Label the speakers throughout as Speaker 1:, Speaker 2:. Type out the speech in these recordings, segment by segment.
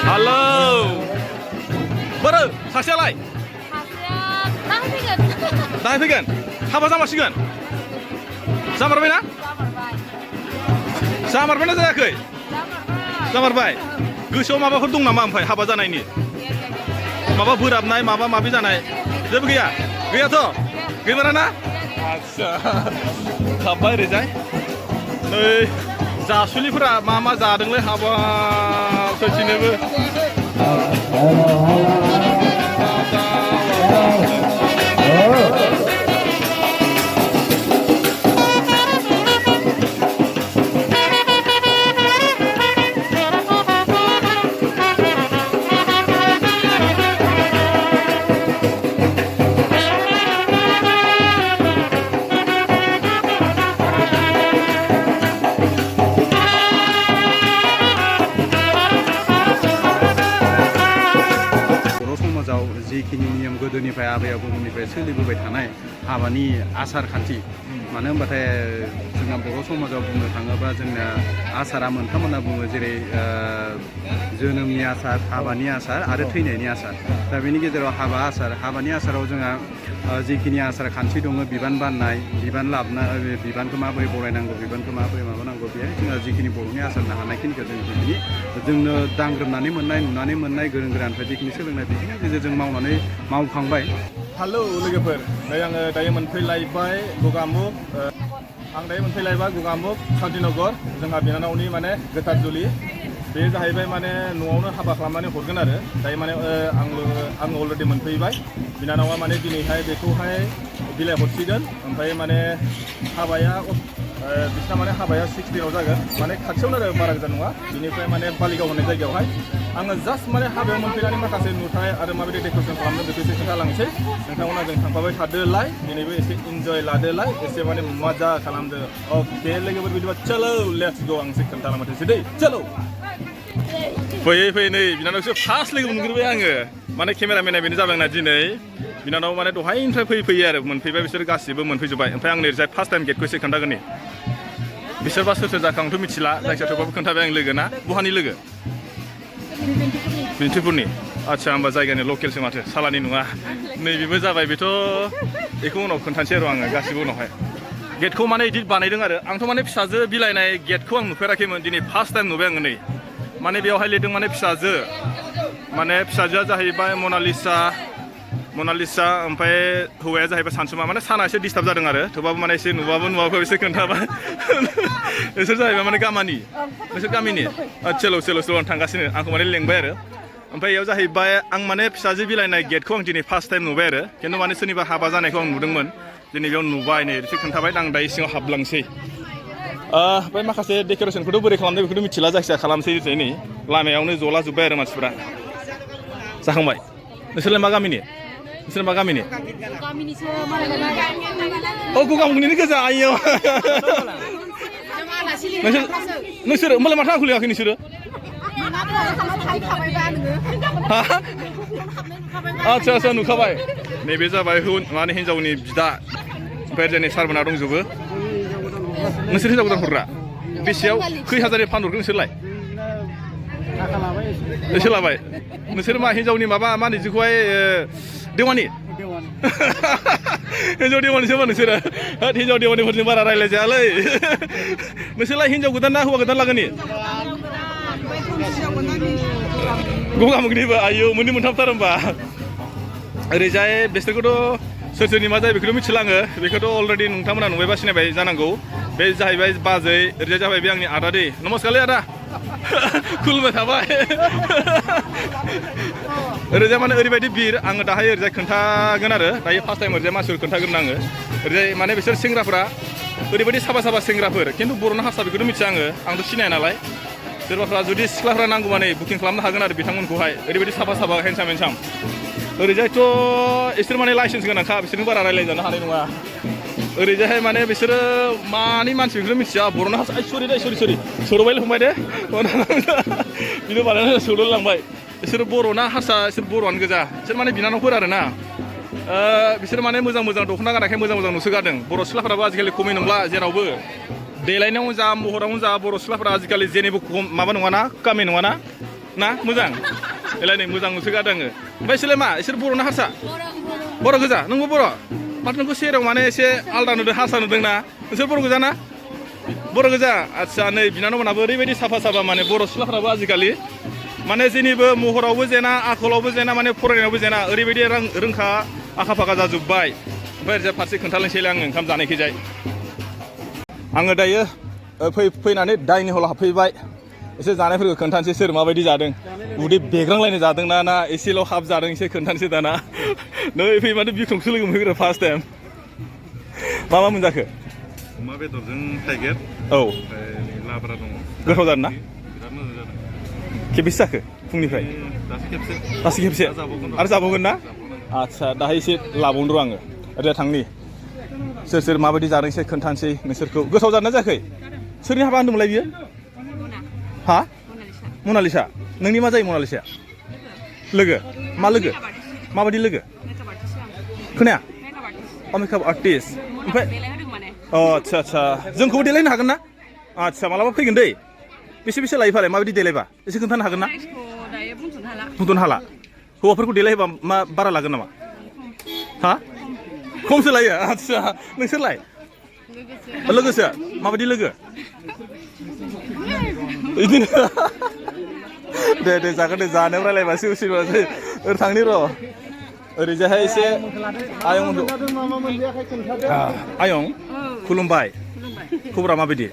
Speaker 1: Halo. Boरो सासेयालाय?
Speaker 2: सासेया
Speaker 1: दाहाय फैगोन? हाबा जामारसिगोन? जामारबायना? जामारबायना जायाखै? जामारबाय। गोसोआव माबाफोर दं नामा ओमफ्राय हाबा जानायनि? माबा बोराबनाय माबा माबि जानाय जेबो गैया? गैयाथ'? गैमाराना? आच्छा हाबबाय ओरैजाय नै जासुलिफोरा मा जादोंलै हाबा सयथिनोबो जिखिनि नियम गोदोनिफ्राय आबै आबौमोननिफ्राय सोलिबोबाय थानाय हाबानि आसार खान्थि मानो होनबाथाय जोंना बर' समाजाव बुंनो थाङोबा जोंना आसारा मोनथाम होनना बुङो जेरै जोनोमनि आसार हाबानि आसार आरो थैनायनि आसार दा बेनि गेजेराव हाबानि आसाराव जोंहा जिखिनि आसार खान्थि दङ बिबान बाननाय बिबान लाबनाय बिबानखौ माबोरै बरायनांगौ बिबानखौ माबोरै माबानांगौ बेहाय जोंहा जिखिनि बर'नि आसार हानायखिनिखौ जोंनो दांग्रोमनानै मोननाय नुनानै मोननाय गोरों गोरानिफ्राय जिखिनि सोलोंनाय बेनि गेजेरजों मावखांबाय।
Speaker 3: हेलौ लोगोफोर नै आङो दायो मोनफैलायबाय गगामुख आं दायो मोनफैलायबाय गगामुख शान्तिनगर जोंहा बिनानावनि माने गोथार जुलि बे जाहैबाय माने न'आवनो हाबा खालामनानै हरगोन आरो दायो माने आं अलरेडि मोनफैबाय बिनानावा माने दिनैहाय बेखौहाय बिलाइ हरसिगोन ओमफ्राय माने हाबाया बिसिना माने हाबाया 6 दिनाव जागोन माने खाथियावनो आरो बारा गोजान नङा बिनिफ्राय माने बालिगाव होननाय जायगायावहाय आङो जास्ट माने हाबायाव मोनफैनानै माखासे नुथाय आरो माबायदि डेक'रेसन खालामदों बेखौ एसे खोन्थालांसै नोंथांमोना जों थांफाबाय थादोलाय दिनैबो एसे इन्जय लादोलाय एसे माने मजा खालामदो अके लोगोफोर बिदिबा चलो लेट्स गो आं एसे खोन्थालांबायसै दै चलो
Speaker 1: फैयै नै बिनानावसो फार्स्ट लोगो मोनग्रोबाय आङो माने केमेरामेना बेनो जाबाय आंना दिनै बिनानाव माने दहायनिफ्राय फैयो आरो मोनफैबाय बिसोर गासिबो मोनफैजोब्बाय ओमफ्राय आं ओरैजाय फार्स्ट टाइम गेटखौ एसे खोन्थागोन बिसोरबा सोर जाखो आंथ' मिथिला जायखिया थेवबाबो खोन्थाबाय आं लोगो ना बहानि लोगो बिन्थिपुरनि आच्छा होमबा जायगानि लकेलसो माथो सालानि नङा नैबेबो जाबाय बेथ' बेखौ उनाव खोन्थानोसै आरो आङो गासिबो उनावहाय गेटखौ माने इदि बानायदों आरो आंथ' माने फिसाजो बिलाइनाय गेटखौ आं नुफेराखैमोन दिनै फार्स्ट टाइम नुबाय आङो नै माने बेयावहाय लिरदों माने फिसाजोआ जाहैबाय मनालिसा ओमफ्राय हौवाया जाहैबाय सानसुमा माने साना एसे डिस्टार्ब जादों आरो थेवबाबो माने एसे नुवाखै एसे खोन्थाबाय बिसोर जाहैबाय माने नोंसोर गामिनि चलो थांगासिनो आंखौ माने लेंबाय आरो ओमफ्राय बेयाव जाहैबाय आं माने फिसाजो बिलाइनाय गेटखौ आं दिनै फार्स्ट टाइम नुबाय आरो खिन्थु माने सोरनिबा हाबा जानायखौ आं नुदोंमोन दिनै बेयाव नुबाय नै एसे खोन्थाबाय आं दायो सिङाव हाबलांसै ओमफ्राय माखासे डेक'रेसनखौथ' बोरै खालामदों बेखौथ' मिथिला जायखिजाया खालामसै नै लामायावनो जला जोब्बाय आरो मानसिफ्रा जाखांबाय नोंसोरलाय मा गामिनि गगामुखनिनो गोजा आइयो नोंसोर होमबालाय माथो आंखौ लिङाखै नोंसोरो आच्छा नुखाबाय नैबे जाबाय माने हिन्जावनि बिदा ओमफ्राय दिनै सारमोना दंजोबो नोंसोर हिन्जाव गोदान हरग्रा बेसेयाव खै हाजारनि फानहरगोन नोंसोरलाय एसे लाबाय नोंसोर मा हिन्जावनि माबा मा होनो जिखौहाय देवानि हिन्जाव देवानिसो मा नोंसोरो हिन्जाव देवानिफोरजों बारा रायज्लायजायालै नोंसोरलाय हिन्जाव गोदान ना हौवा गोदान लागोनि गगामुखनिबो आयौ मोननै मोनथामथार होमबा ओरैजाय बिसोरखौथ' सोरनि मा जायो बेखौथ' मिथिला आङो बेखौथ' अलरेडि नोंथांमोना नुबायबा सिनायबाय जानांगौ बे जाहैबाय बाजै ओरैजाय जाबाय बे आंनि आदा दै नमस्कारलै आदा खुलुमबाय थाबाय ओरैजाय माने ओरैबायदि बिर आङो दाहाय ओरैजाय खोन्थागोन आरो दायो फार्स्ट टाइम ओरैजाय मानसिफोर खोन्थागोन आङो ओरैजाय माने बिसोर सेंग्राफोरा ओरैबायदि साफा सेंग्राफोर खिन्थु बर'नि हारसा बेखौथ' मिथिया आंथ' सिनाया नालाय सोरबाफ्रा जुदि सिख्लाफ्रा नांगौबा नै बुकिं खालामनो हागोन आरो बिथांमोनखौहाय ओरैबायदि साफा हेन्डसाम ओरैजायथ' बिसोर माने लाइसेन्स गोनांखा बिसोरजों बारा रायज्लायजानो हानाय नङा ओरैजायहाय माने बिसोरो मानि मानसि बेखौथ' मिथिया बर'नि हारसा सरि सौरबायलै फंबाय दे बिदिनो बानायनानै सौलायलांबाय बिसोर बर'ना हारसा बिसोर बर'आनो गोजा बिसोर माने बिनानावफोर आरो ना बिसोर माने मोजां दख'ना गाननायखाय मोजां नुसोगारदों बर' सिख्लाफोराबो आजिखालि खमै नंला जेरावबो देलायनायावनो जा महरावनो जा बर' सिख्लाफोरा आजिखालि जेनिबो माबा नङाना कामि नङाना ना मोजां एलाय नै मोजां नुसोगारदों आङो ओमफ्राय इसोरलाय मा इसोर बर' ना हारसा बर' गोजा नोंबो बर' माथो नोंखौ सेराव माने एसे आलदा नुदों हारसा नुदों ना नोंसोर बर' गोजा ना बर' गोजा आदसा नै बिनानावमोनाबो ओरैबायदि साफा साफा माने बर' सिख्लाफ्राबो आजिखालि माने जेनिबो महरावबो जेना आखलावबो जेना माने फरायनायावबो जेना ओरैबायदि रोंखा आखा फाखा जाजोब्बाय ओमफ्राय ओरैजाय फारसे खोन्थालायसैलाय आङो ओंखाम जानायखैजाय आङो दायो फैनानै डाइनिं हलाव हाबफैबाय एसे जानायफोरखौ खोन्थानोसै सोर माबायदि जादों उदै बेग्रांलायनो जादों ना एसेल' हाब जादों एसे खोन्थानोसै दाना नै फैबानो बिख्रमसो लोगो मोनफैग्रा फार्स्ट टाइम मा मोनजाखो
Speaker 3: अमा बेदरजों थाइगिर
Speaker 1: औ
Speaker 3: ओमफ्राय लाब्रा दङ
Speaker 1: गोथाव जादों ना
Speaker 3: बिराद मोजां जादों
Speaker 1: खेबेसे जाखो फुंनिफ्राय दासो खेबसे आरो जाबावगोन ना आदसा दाहाय एसे लाबावनो र' आङो ओरै थांनि सोर माबायदि जादों एसे खोन्थानोसै नोंसोरखौ गोथाव जादोंना जायाखै सोरनि हाबा होनदोंमोनलाय बियो हा मनालिसा नोंनि मा जायो मनालिसाया लोगो मा लोगो माबायदि लोगो खोनाया मेकआप आर्टिस्ट ओमफ्राय आदसा जोंखौबो देलायनो हागोन ना आदसा मालाबा फैगोन दै बेसे लायो फालाय माबायदि देलायबा एसे खोन्थानो हागोन ना बुंथ'नो हाला हौवाफोरखौ देलायहोबा मा बारा लागोन नामा हा खमसो लायो आदसा नोंसोरलाय लोगोसो माबायदि लोगो बिदिनो दे जागोन दे जानायाव रायलायबासो उसुबिदासै ओरै थांनि र' ओरैजायहाय एसे आयं खुलुमबाय खबरा माबायदि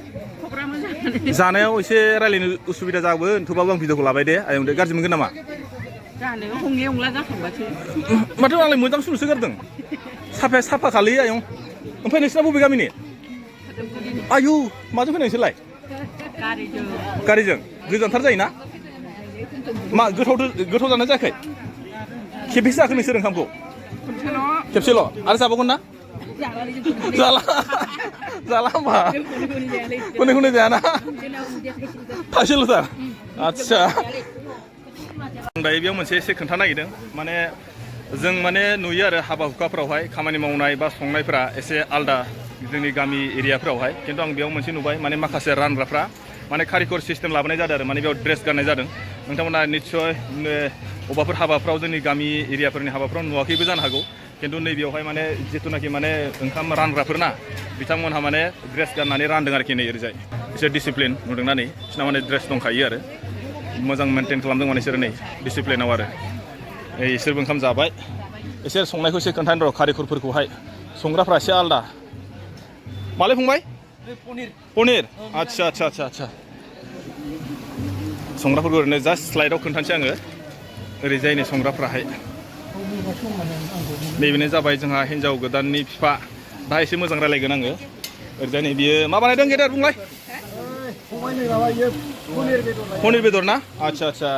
Speaker 1: जानायाव एसे रायलायनो उसुबिदा जागोन थेवबाबो आं भिडिअखौ लाबाय दे आयं दे गाज्रि मोनगोन नामा माथो आंलाय मोजां सुलुसो गारदों साफा खालै आयं ओमफ्राय नोंसिना बबे गामिनि आयु माजों फैनाय नोंसोरलाय गारिजों गोजानथार जायोना मा गोथाव जानाय जायाखै खेबेसे जाखो नोंसोर ओंखामखौ खेबसेल' आरो जाबावगोन ना जाला होमबा खनै जायाना थाइसेल'थार आदसा आं दायो बेयाव मोनसे एसे खोन्थानो नागिरदों माने जों माने नुयो आरो हाबा हुखाफ्रावहाय खामानि मावनाय बा संनायफ्रा एसे आलदा जोंनि गामि एरियाफ्रावहाय खिन्थु आं बेयाव मोनसे नुबाय माने माखासे रानग्राफ्रा माने कारिकर सिस्टेम लाबोनाय जादों आरो माने बेयाव ड्रेस गाननाय जादों नोंथांमोना निस्सय अबाफोर हाबाफ्राव जोंनि गामि एरियाफोरनि हाबाफ्राव नुवाखैबो जानो हागौ खिन्थु नैबेयावहाय माने जिथुनाखि माने ओंखाम रानग्राफोर ना बिथांमोनहा माने ड्रेस गाननानै रानदों आरोखि नै ओरैजाय एसे डिसिप्लिन नुदोंना नै बिसिना माने ड्रेस दंखायो आरो मोजां मेनटेन खालामदों माने बिसोरो नै डिसिप्लिनाव आरो इसोरबो ओंखाम जाबाय एसे संनायखौ एसे खोन्थानो र' कारिकरफोरखौहाय संग्राफ्रा एसे आलदा मालाय फंबाय पनिर आदसा संग्राफोरखौ ओरैनो जास्ट स्लाइडआव खोन्थानोसै आङो ओरैजाय नै संग्राफ्राहाय नैबेनो जाबाय जोंहा हिन्जाव गोदाननि बिफा दा एसे मोजां रायलायगोन आङो ओरैजाय नै बियो मा बानायदों गेदेर बुंलाय पनिर बेदर ना आदसा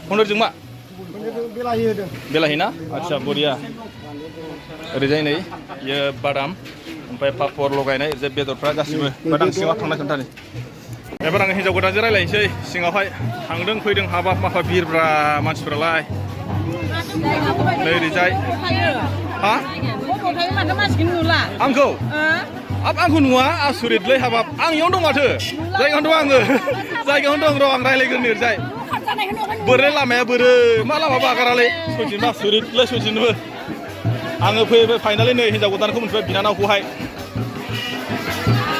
Speaker 1: पनिरजों मा बेलाहि ना आदसा बरिया ओरैजाय नै बियो बादाम ओमफ्राय पापर लगायनाय ओरैजाय बेदरफ्रा गासिबो बादाम सिङाव थांना खोन्थानो एबार आङो हिन्जाव गोदानजों रायलायनोसै सिङावहाय थांदों फैदों हाबाब माफा बिरब्रा मानसिफ्रालाय नै ओरैजाय हा आंखौ आंखौ नुवा आसुरितलै हाबाब आं इयावनो दं माथो जायगायावनो दं आङो जायगायावनो दं र' आं रायलायगोन ओरैजाय बोरै लामाया बोरै मा लामा बागारालै सयथिनबा आसुरितलै सयथिनबो आङो फैबाय फाइनालि नै हिन्जाव गोदानखौ मोनफैबाय बिनानावखौहाय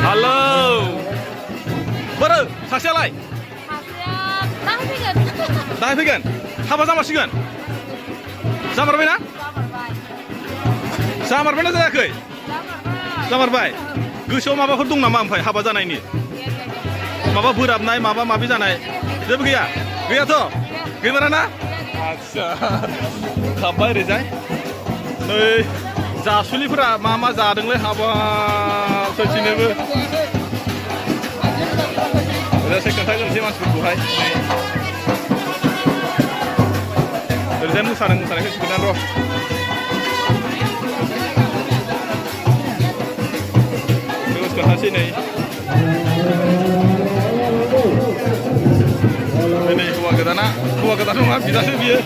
Speaker 1: हेलौ बोरो सासेयालाय दाहाय फैगोन हाबा जामारसिगोन जामारबायना जायाखै जामारबाय गोसोआव माबाफोर दं नामा ओमफ्राय हाबा जानायनि माबा बोराबनाय माबा माबि जानाय जेबो गैयाथ' गैमाराना आदसा हाब्बाय ओरैजाय नै जासुलिफोरा मा जादोंलै हाबा सयथिनोबो ओरैजाय खोन्थाग्रोनोसै मानसिफोरखौहाय ओरैजाय मोसानायखौ खोन्थानो र' खोन्थानोसै नै हौवा गोदान नङा बिदासो बियो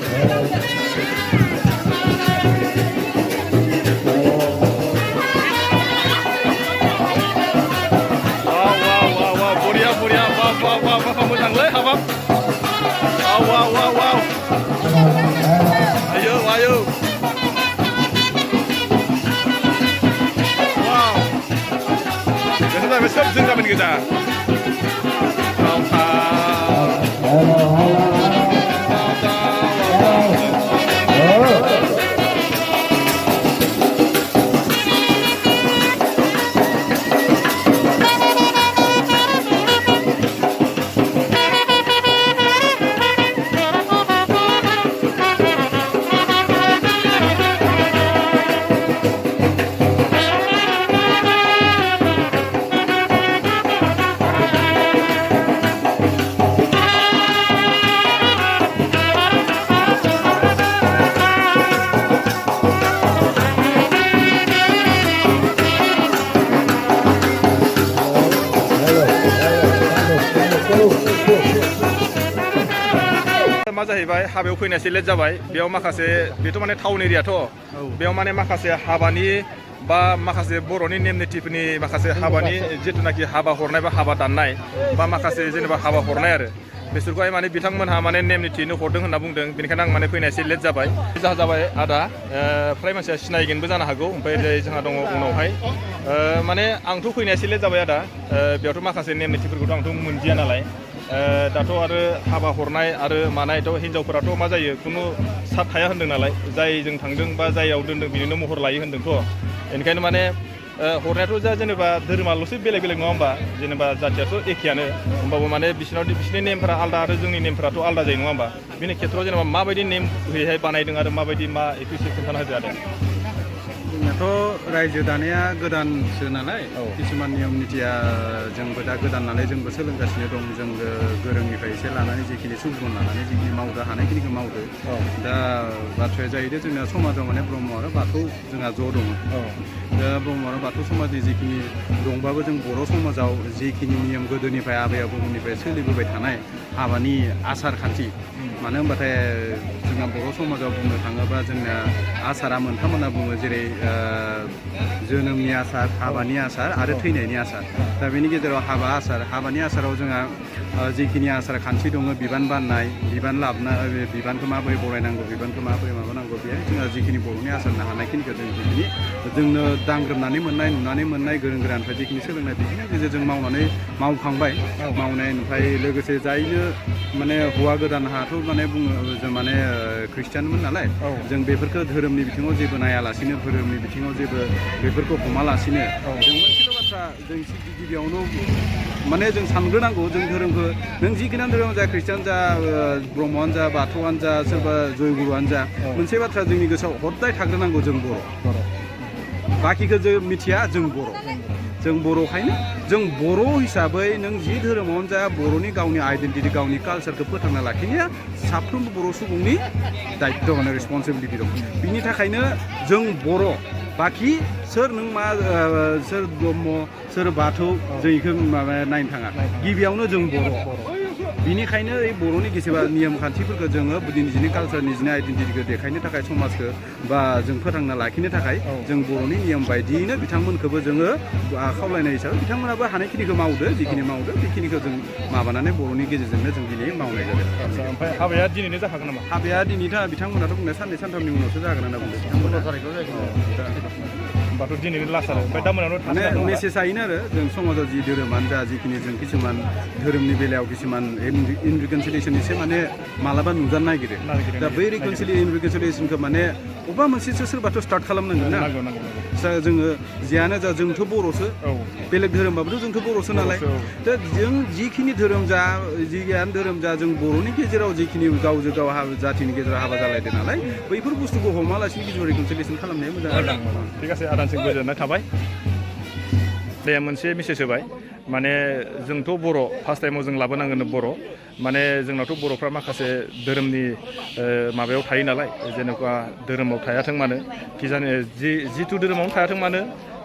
Speaker 1: wow, wow. Ayo, ayo. Wow. Biasanya besok jengkam ini kita. मा जाहैबाय हाबायाव फैनाय एसे लेट जाबाय बेयाव माखासे बेथ' माने टाउन एरियाथ' बेयाव माने माखासे हाबानि बा माखासे बर'नि नेम निथिफोरनि माखासे हाबानि जिथुनाखि हाबा हरनाय बा हाबा दाननाय बा माखासे जेनेबा हाबा हरनाय आरो बिसोरखौहाय माने बिथांमोनहा माने नेम निथियैनो हरदों होनना बुंदों बेनिखायनो आं माने फैनाय एसे लेट जाबाय जाहा जाबाय आदा फ्राय मानसिया सिनायगोनबो जानो हागौ ओमफ्राय जोंहा दङ उनावहाय माने आंथ' फैनाय एसे लेट जाबाय आदा बेयावथ' माखासे नेम निथिफोरखौथ' आंथ' मोनदिया नालाय दाथ' आरो हाबा हरनाय आरो मानायथ' हिनजावफोराथ' मा जायो खुनु साथ थाया होनदों नालाय जायजों थांदों बा जायाव दोनदों बिनिनो महर लायो होनदोंथ' बेनिखायनो माने हरनायाथ' जा जेनेबा धोरोमाल'सो बेलेग बेलेग नङा होमबा जेनेबा जाथियाथ' एखेयानो होमबाबो माने बिसोरनि नेमफोरा आलदा आरो जोंनि नेमफोराथ' आलदा जायो नङा होमबा बेनि खेथ्रआव जेनेबा माबायदि नेम हैहाय बानायदों आरो माबायदि मा बेखौ एसे खोन्थाना होदो आरो
Speaker 4: जोंनाथ' रायजो दानाया गोदानसो नालाय किसुमान नियम निथिया जोंबो दा गोदान नालाय जोंबो सोलोंगासिनो दं जोंबो गोरोंनिफ्राय एसे लानानै जिखिनि सुबुरुन लानानै जिखिनि मावदो हानायखिनिखौ मावदो दा बाथ्राया जाहैदों जोंना समाजाव माने ब्रह्म आरो बाथौ जोंहा ज' दङ दा ब्रह्म आरो बाथौ समाजनि जिखिनि दंबाबो जों बर' समाजाव जिखिनि नियम गोदोनिफ्राय आबै आबौमोननिफ्राय सोलिबोबाय थानाय हाबानि आसार खान्थि मानो होनबाथाय जोंना बर' समाजाव बुंनो थाङोबा जोंना आसारा मोनथाम होनना बुङो जेरै जोनोमनि आसार हाबानि आसार आरो थैनायनि आसार दा बेनि गेजेराव हाबानि आसाराव जोंहा जिखिनि आसार खान्थि दङ बिबान बाननाय बिबान लाबोनाय बिबानखौ माबोरै बरायनांगौ बिबानखौ माबोरै माबानांगौ बेहाय जोंहा जिखिनि बर'नि आसार हानायखिनिखौ जों जिखिनि जोंनो दांग्रोमनानै मोननाय नुनानै मोननाय गोरों गोरानिफ्राय जिखिनि सोलोंनाय बेखिनि गेजेरजों मावखांबाय मावनाय ओमफ्राय लोगोसे जायनो माने हौवा गोदानहाथ' माने बुङो जों माने ख्रिस्टियानमोन नालाय जों बेफोरखौ धोरोमनि बिथिङाव जेबो नायालासिनो धोरोमनि बिथिङाव जेबो बेफोरखौ हमालासिनो जों मोनसेल' बाथ्रा जों गिबियावनो माने जों सानग्रोनांगौ जों धोरोमखौ नों जिखिनि धोरोम जा ख्रिस्टियान जा ब्रह्मआनो जा बाथौआनो जा सोरबा जयगुरुआनो जा मोनसे बाथ्रा जोंनि गोसोआव हदाय थाग्रोनांगौ जों बर' बाखिखौ जों मिथिया जों बर'खायनो जों बर' हिसाबै नों जि धोरोमावनो जा बर'नि गावनि आइडेन्टिटि गावनि कालसारखौ फोथांना लाखिनाया साफ्रोमबो बर' सुबुंनि दायित्व माने रेसपन्सिबिलिटि दं बिनि थाखायनो जों बर' बाखि सोर नों मा सोर ब्रह्म सोर बाथौ जों बेखौ माबा नायनो थाङा गिबियावनो जों बर' बिनिखायनो बर'नि गेजेराव नियम खान्थिफोरखौ जोङो निजिनि कालसार निजिनि आइडेन्टिटिखौ देखायनो थाखाय समाजखौ बा जों फोथांना लाखिनो थाखाय जों बर'नि नियम बायदियैनो बिथांमोनखौबो जोङो खावलायनाय हिसाबै बिथांमोनाबो हानायखिनिखौ मावदो जिखिनि मावदो बेखिनिखौ जों माबानानै बर'नि गेजेरजोंनो जों दिनै मावनाय जादों
Speaker 1: ओमफ्राय हाबाया दिनैनो जाखागोन नामा
Speaker 4: हाबाया दिनै बिथांमोनाथ' बुंनाय साननै सानथामनि उनावसो जागोन होनना बुंदों
Speaker 1: होमबाथ' दिनैनो लास्ट आरो ओमफ्राय दा मोनावनो
Speaker 4: माने मेसेजआ बेनो आरो जों समाजाव जि धोरोमानो जा जिखिनि जों किसुमान धोरोमनि बेलायाव किसुमान इनरिकनसिलिएसन एसे माने मालाबा नुजानो नागिरो दा बै इनरिकनसिलिएसनखौ माने अबेबा मोनसेसो सोरबाथ' स्टार्ट खालामनांगोन ना जोङो जियानो जा जोंथ' बर'सो बेलेग धोरोमबाबोथ' जोंथ' बर'सो नालाय दा जों जिखिनि धोरोम जा जियानो धोरोम जा जों बर'नि गेजेराव जिखिनि गावजों गाव जाथिनि गेजेराव हाबा जालायदों नालाय बैफोर बुस्थुखौ हमालासिनो गेजेराव रिकनसिलिएसन खालामनाया मोजां
Speaker 1: थिग আছে आदानसिम गोजोननाय थाबाय दे मोनसे मेसेज होबाय माने जोंथ' बर' फार्स्ट टाइमाव जों लाबोनांगोन बर' माने जोंनावथ' बर'फ्रा माखासे धोरोमनि माबायाव थायो नालाय जेनेबा धोरोमाव थायाथों मानो कि जानो जिथु धोरोमावनो थायाथों मानो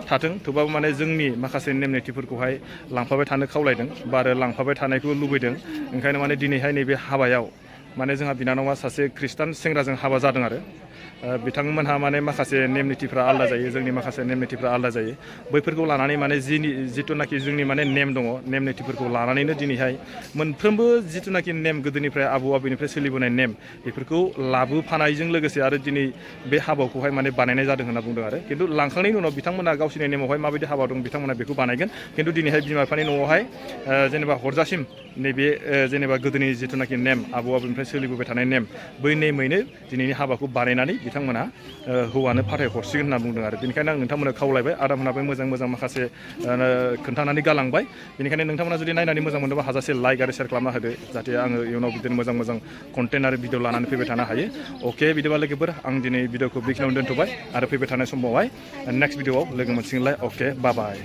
Speaker 1: थाथों थेवबाबो माने जोंनि माखासे नेम निथिफोरखौहाय लांफाबाय थानो खावलायदों बा आरो लांफाबाय थानायखौ लुबैदों ओंखायनो माने दिनैहाय नैबे हाबायाव माने जोंहा बिनानावा सासे ख्रिस्टान सेंग्राजों हाबा जादों आरो बिथांमोनहा माने माखासे नेम निथिफ्रा आलादा जायो जोंनि माखासे नेम निथिफ्रा आलादा जायो बैफोरखौ लानानै माने जिथुनाखि जोंनि माने नेम दङ नेम निथिफोरखौ लानानैनो दिनैहाय मोनफ्रोमबो जिथुनाखि नेम गोदोनिफ्राय आबौ आबैनिफ्राय सोलिबोनाय नेम बेफोरखौ लाबोफानायजों लोगोसे आरो दिनै बे हाबाखौहाय माने बानायनाय जादों होनना बुंदों आरो खिन्थु लांखांनायनि उनाव बिथांमोना गावसोरनि नेमावहाय माबायदि हाबा दं बिथांमोना बेखौ बानायगोन खिन्थु दिनैहाय बिमा बिफानि न'आवहाय जेनेबा हरजासिम नैबे जेनेबा गोदोनि जिथुनाखि नेम आबौ आबौनिफ्राय सोलिबोबाय थानाय नेम बै नेमैनो दिनैनि हाबाखौ बानायनानै बिथांमोना हौवानो फाथाय हरसिगोन होनना बुंदों आरो बेनिखायनो आं नोंथांमोननो खावलायबाय आदामोनाबो मोजां मोजां माखासे खोन्थानानै गालांबाय बेनिखायनो नोंथांमोना जुदि नायनानै मोजां मोनोबा हाजासे लाइक आरो शेयार खालामना होदो जाहाथे आङो इयुनाव बिदिनो मोजां मोजां कन्टेन्ट आरो भिडिअ लानानै फैबाय थानो हायो अके बिदिबा लोगोफोर आं दिनै भिडिअखौ बेखिनियावनो दोनथ'बाय आरो फैबाय थानाय समावहाय नेक्स्ट भिडिअआव लोगो मोनसिगोनलाय अके बाय बाय